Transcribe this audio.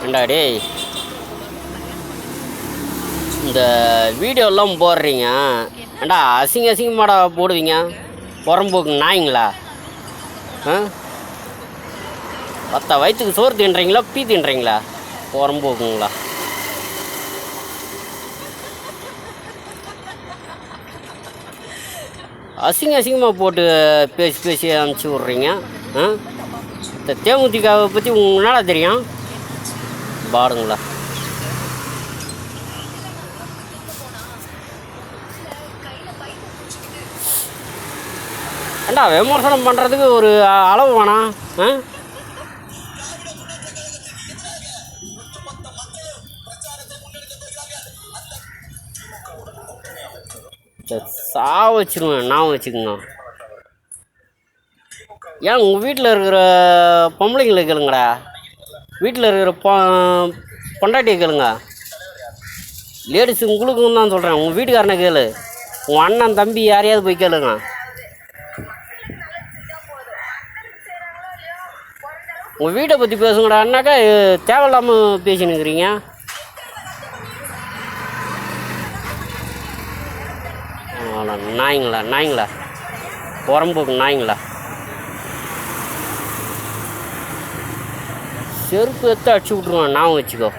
ஏண்டா டேய், இந்த வீடியோலாம் போடுறீங்க ஏண்டா அசிங்கமாடா போடுவீங்க? புறம்போக்கு நாய்ங்களா? ஆ, வயிற்றுக்கு சோறு தின்றீங்களா பீ தின்றீங்களா? புறம்போக்குங்களா? அசிங்கமாக போட்டு பேசி அனுப்பிச்சி விட்றீங்க. ஆ, இந்த தேமுதிகவை பற்றி உங்களால் தெரியும் பாடுங்களா? ஏண்டா விமர்சனம் பண்ணுறதுக்கு ஒரு அளவு வேணாம். வச்சுருவேன் நான் வச்சுக்கோங்க. ஏன் உங்கள் வீட்டில் இருக்கிற பொம்பளைங்களை கேளுங்கடா, வீட்டில் இருக்கிற பொண்டாட்டியை கேளுங்க. லேடிஸ் உங்களுக்கும் தான் சொல்கிறேன், உங்கள் வீட்டுக்காரனை கேளு, உங்கள் அண்ணன் தம்பி யாரையாவது போய் கேளுங்க. உங்கள் வீட்டை பற்றி பேசுங்கடான்னாக்கா தேவையில்லாமல் பேசினுக்கிறீங்க. நாய்ங்களா புறம்போக்கு நாய்ங்களா? செருப்பு எடுத்து அடிச்சு விட்ருவேன் நான் வச்சுக்கோ.